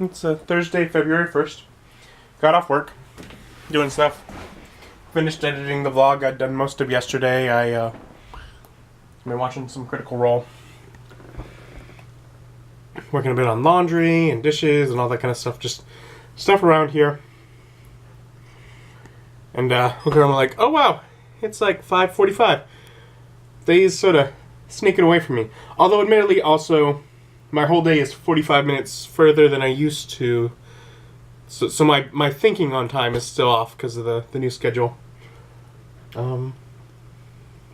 It's Thursday, February 1st. Got off work, doing stuff. Finished editing the vlog. I'd done most of yesterday. I've been watching some Critical Role. Working a bit on laundry and dishes and all that kind of stuff. Just stuff around here. And look around, I'm like, oh wow, it's like 5:45. Days sort of sneaking away from me. Although admittedly also, my whole day is 45 minutes further than I used to. So my thinking on time is still off because of the new schedule. But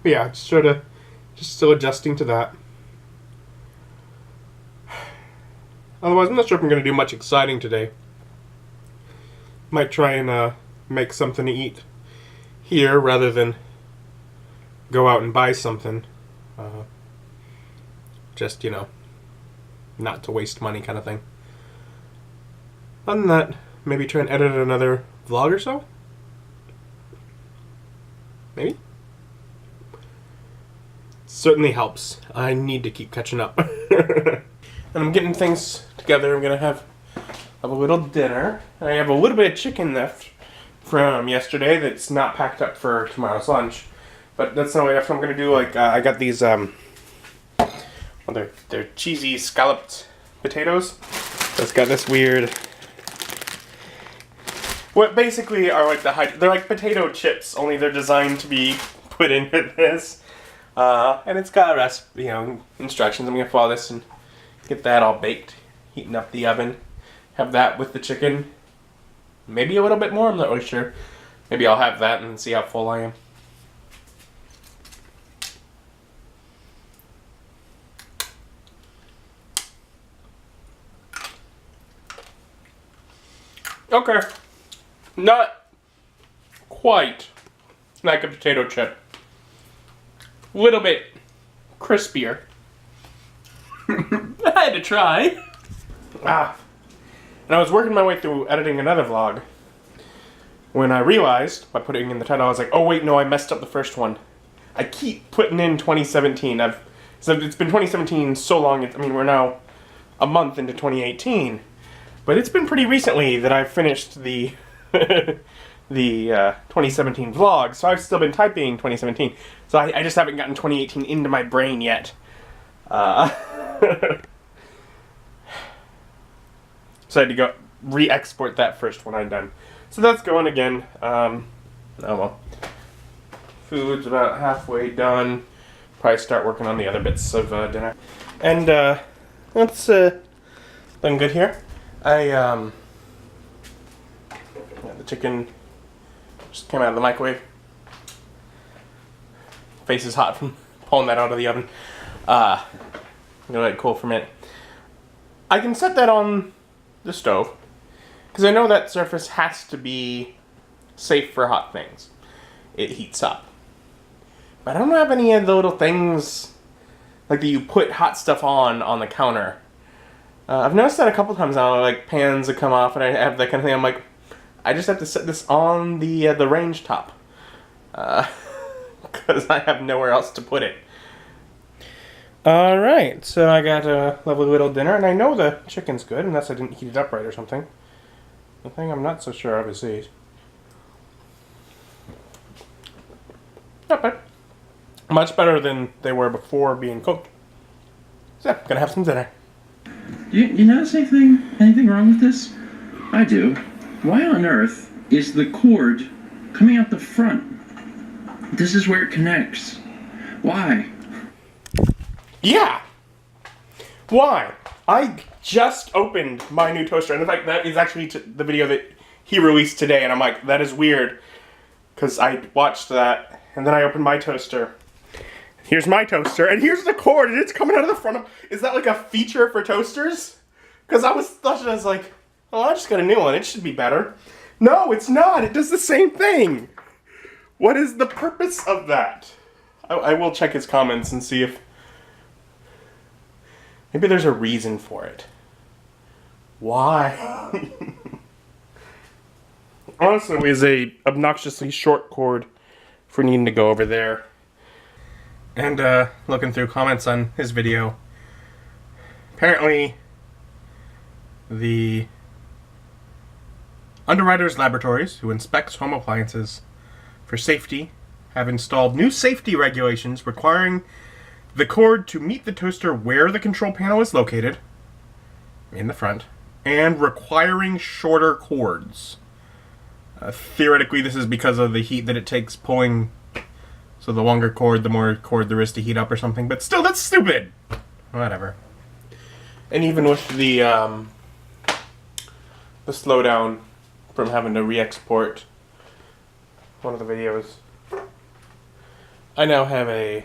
yeah, just still adjusting to that. Otherwise, I'm not sure if I'm going to do much exciting today. Might try and make something to eat here rather than go out and buy something. Just, you know, not to waste money kind of thing. Other than that, maybe try and edit another vlog or so? Maybe? Certainly helps. I need to keep catching up. And I'm getting things together. I'm going to have a little dinner. I have a little bit of chicken left from yesterday that's not packed up for tomorrow's lunch. But that's not enough. I'm going to do like, I got these, well, they're cheesy scalloped potatoes. So it's got this weird, what basically are like they're like potato chips, only they're designed to be put into this. And it's got recipe, instructions. I'm going to follow this and get that all baked, heating up the oven. Have that with the chicken. Maybe a little bit more, I'm not really sure. Maybe I'll have that and see how full I am. Okay. Not quite like a potato chip. Little bit crispier. I had to try. And I was working my way through editing another vlog when I realized, by putting in the title, I was like, oh wait, no, I messed up the first one. I keep putting in 2017. So it's been 2017 so long, I mean, we're now a month into 2018. But it's been pretty recently that I've finished the 2017 vlog, so I've still been typing 2017. So I just haven't gotten 2018 into my brain yet. So I had to go re-export that first one I'd done. So that's going again. Oh well. Food's about halfway done. Probably start working on the other bits of dinner. And that's looking good here. The chicken just came out of the microwave. Face is hot from pulling that out of the oven. I'm gonna let it cool for a minute. I can set that on the stove because I know that surface has to be safe for hot things. It heats up. But I don't have any of the little things like that you put hot stuff on the counter. I've noticed that a couple times now, like pans that come off and I have that kind of thing. I'm like, I just have to set this on the range top. Because I have nowhere else to put it. Alright, so I got a lovely little dinner, and I know the chicken's good, unless I didn't heat it up right or something. The thing I'm not so sure of is these. Not bad. Much better than they were before being cooked. So, gonna have some dinner. You notice anything wrong with this? I do. Why on earth is the cord coming out the front? This is where it connects. Why? Yeah! Why? I just opened my new toaster, and in fact, that is actually the video that he released today, and I'm like, that is weird, because I watched that, and then I opened my toaster. Here's my toaster, and here's the cord, and it's coming out of the front of... Is that like a feature for toasters? Because I was like, oh, I just got a new one, it should be better. No, it's not, it does the same thing. What is the purpose of that? I will check his comments and see if... Maybe there's a reason for it. Why? Also, is a obnoxiously short cord for needing to go over there. And looking through comments on his video, apparently The Underwriters Laboratories, who inspects home appliances for safety, have installed new safety regulations requiring the cord to meet the toaster where the control panel is located, in the front, and requiring shorter cords. Theoretically, this is because of the heat that it takes pulling, so the longer cord, the more cord there is to heat up or something, but still, that's stupid! Whatever. And even with the slowdown from having to re-export one of the videos, I now have a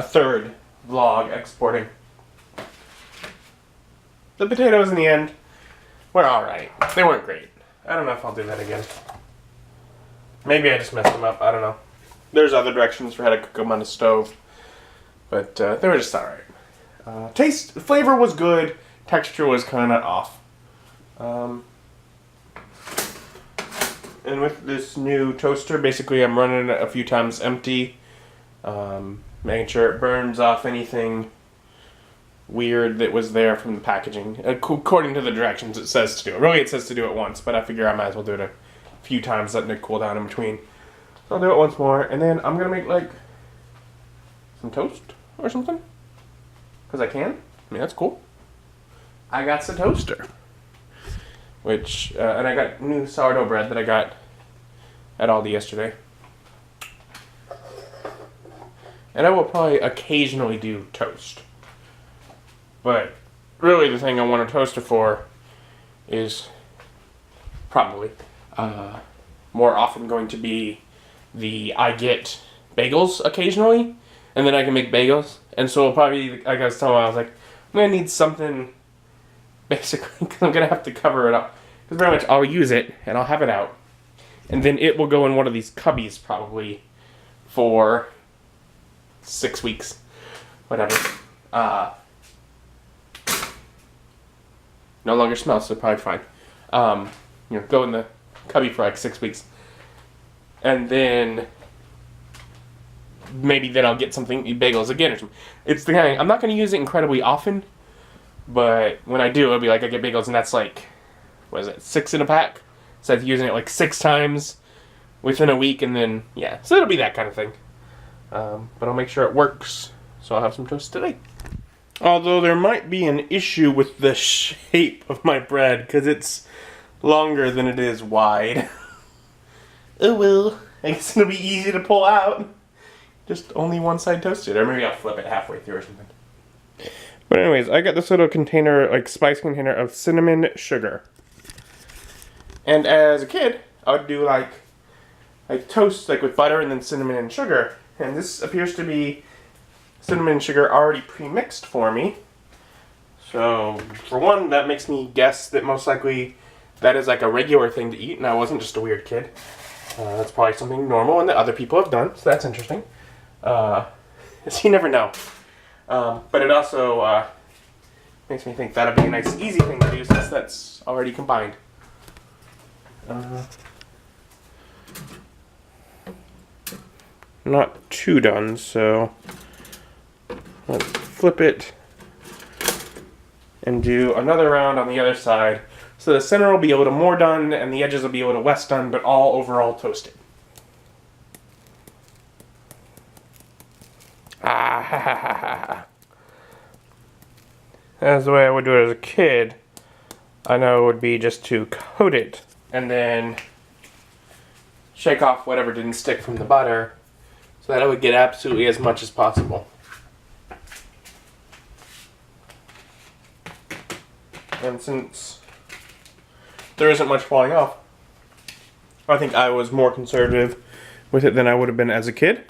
third vlog exporting. The potatoes in the end were alright. They weren't great. I don't know if I'll do that again. Maybe I just messed them up. I don't know. There's other directions for how to cook them on the stove. But they were just alright. Flavor was good. Texture was kind of off. And with this new toaster, basically I'm running it a few times empty. Making sure it burns off anything weird that was there from the packaging. According to the directions, it says to do it. Really, it says to do it once, but I figure I might as well do it a few times, letting it cool down in between. So I'll do it once more, and then I'm going to make, like, some toast or something. Because I can. I mean, that's cool. I got the toaster. Which, and I got new sourdough bread that I got at Aldi yesterday. And I will probably occasionally do toast. But really the thing I want a toaster for is probably more often going to be I get bagels occasionally, and then I can make bagels. And so it'll probably, like I was telling you, I was like, I'm going to need something, basically, because I'm going to have to cover it up. Because pretty much I'll use it, and I'll have it out. And then it will go in one of these cubbies, probably, for 6 weeks. Whatever. No longer smells, so probably fine. Go in the cubby for like 6 weeks. And then maybe then I'll get something, bagels again or something. It's the kind of, I'm not going to use it incredibly often, but when I do, it'll be like I get bagels and that's like, what is it, 6 in a pack? So I'm using it like 6 times within a week, and then, yeah. So it'll be that kind of thing. But I'll make sure it works, so I'll have some toast today. Although there might be an issue with the shape of my bread, because it's longer than it is wide. Oh well, I guess it'll be easy to pull out. Just only one side toasted, or maybe I'll flip it halfway through or something. But anyways, I got this little container, like spice container of cinnamon sugar. And as a kid, I would do like toast like with butter and then cinnamon and sugar. And this appears to be cinnamon and sugar already pre-mixed for me. So, for one, that makes me guess that most likely that is like a regular thing to eat, and I wasn't just a weird kid. That's probably something normal and that other people have done, so that's interesting. You never know. But it also makes me think that'd be a nice, easy thing to do since that's already combined. Not too done, so let's flip it and do another round on the other side. So the center will be a little more done and the edges will be a little less done, but all overall toasted. Ah, ha, ha, ha, ha. That's the way I would do it as a kid. I know it would be just to coat it and then shake off whatever didn't stick from the butter so that I would get absolutely as much as possible. And since there isn't much falling off, I think I was more conservative with it than I would have been as a kid.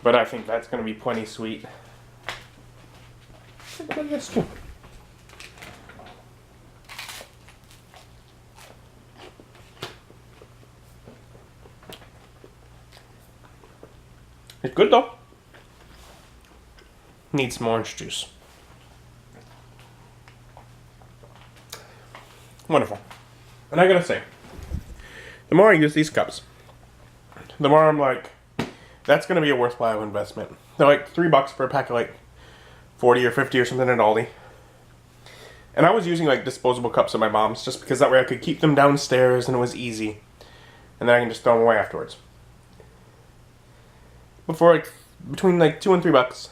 But I think that's going to be plenty sweet. Look at this too. It's good though. Needs some orange juice. Wonderful. And I gotta say, the more I use these cups, the more I'm like, that's gonna be a worthwhile investment. They're like $3 for a pack of like 40 or 50 or something at Aldi. And I was using like disposable cups at my mom's just because that way I could keep them downstairs and it was easy. And then I can just throw them away afterwards. But for like between like $2 and $3,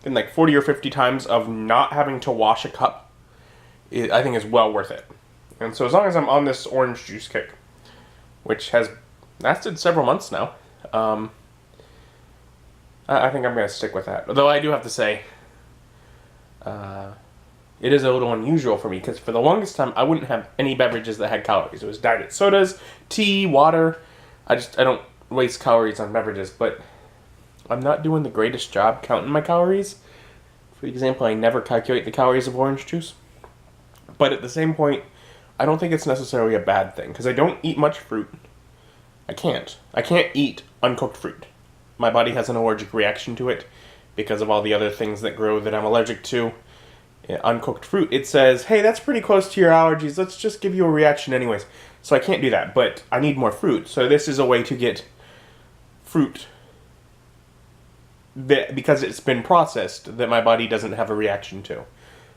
and like 40 or 50 times of not having to wash a cup, I think is well worth it. And so as long as I'm on this orange juice kick, which has lasted several months now, I think I'm going to stick with that. Although I do have to say, it is a little unusual for me because for the longest time I wouldn't have any beverages that had calories. It was diet sodas, tea, water. I don't waste calories on beverages, but I'm not doing the greatest job counting my calories. For example, I never calculate the calories of orange juice. But at the same point, I don't think it's necessarily a bad thing because I don't eat much fruit. I can't eat uncooked fruit. My body has an allergic reaction to it because of all the other things that grow that I'm allergic to. Uncooked fruit, it says, hey, that's pretty close to your allergies. Let's just give you a reaction anyways. So I can't do that, but I need more fruit. So this is a way to get fruit that, because it's been processed, that my body doesn't have a reaction to.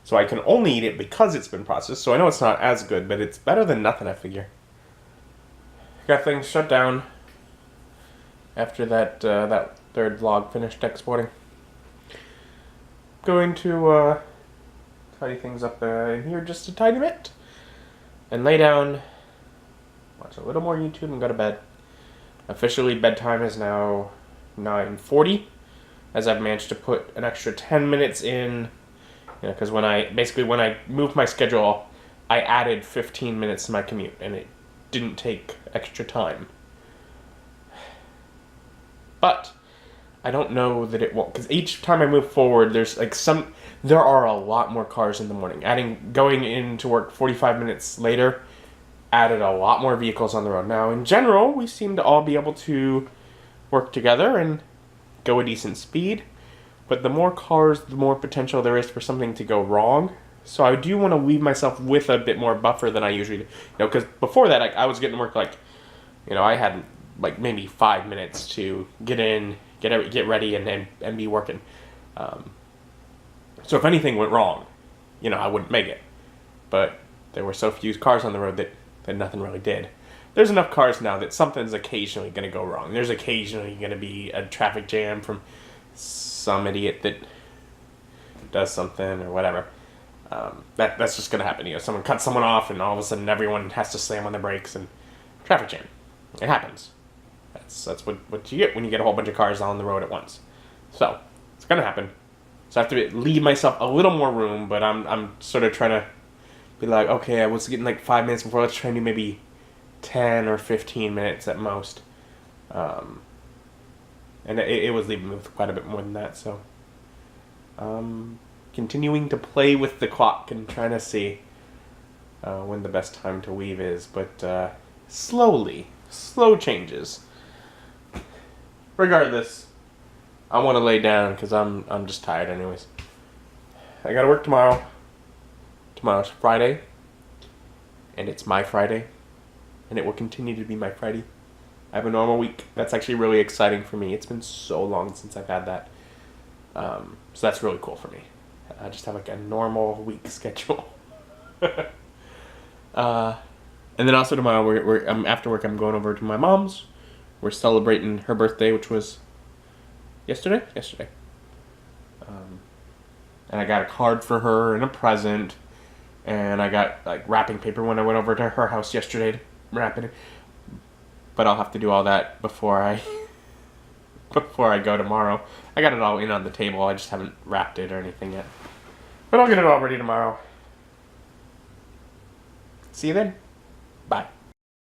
So I can only eat it because it's been processed. So I know it's not as good, but it's better than nothing, I figure. Got things shut down after that third vlog finished exporting. Going to tidy things up in here just a tiny bit and lay down, watch a little more YouTube and go to bed. Officially bedtime is now 9:40, as I've managed to put an extra 10 minutes in, because when I moved my schedule, I added 15 minutes to my commute and it didn't take extra time. But I don't know that it won't, because each time I move forward, there are a lot more cars in the morning. Going into work 45 minutes later, added a lot more vehicles on the road. Now, in general, we seem to all be able to work together and go a decent speed, but the more cars, the more potential there is for something to go wrong. So I do want to leave myself with a bit more buffer than I usually do. Because before that, I was getting to work I had like maybe 5 minutes to get in, get ready, and be working. So if anything went wrong, I wouldn't make it. But there were so few cars on the road that nothing really did. There's enough cars now that something's occasionally going to go wrong. There's occasionally going to be a traffic jam from some idiot that does something or whatever. That's just going to happen. Someone cuts someone off and all of a sudden everyone has to slam on the brakes and traffic jam. It happens. That's what you get when you get a whole bunch of cars on the road at once. So it's going to happen. So I have to leave myself a little more room, but I'm sort of trying to be like, okay, I was getting like 5 minutes before, let's try and do maybe 10 or 15 minutes at most. And it was leaving me with quite a bit more than that, so continuing to play with the clock and trying to see when the best time to leave is, but slow changes. Regardless, I want to lay down because I'm just tired anyways. I gotta work tomorrow. Tomorrow's Friday, and it's my Friday, and it will continue to be my Friday. I have a normal week. That's actually really exciting for me. It's been so long since I've had that. So that's really cool for me. I just have like a normal week schedule. And then also tomorrow, after work, I'm going over to my mom's. We're celebrating her birthday, which was yesterday. And I got a card for her and a present. And I got like wrapping paper when I went over to her house yesterday to wrap it. But I'll have to do all that before I go tomorrow. I got it all in on the table. I just haven't wrapped it or anything yet. But I'll get it all ready tomorrow. See you then. Bye.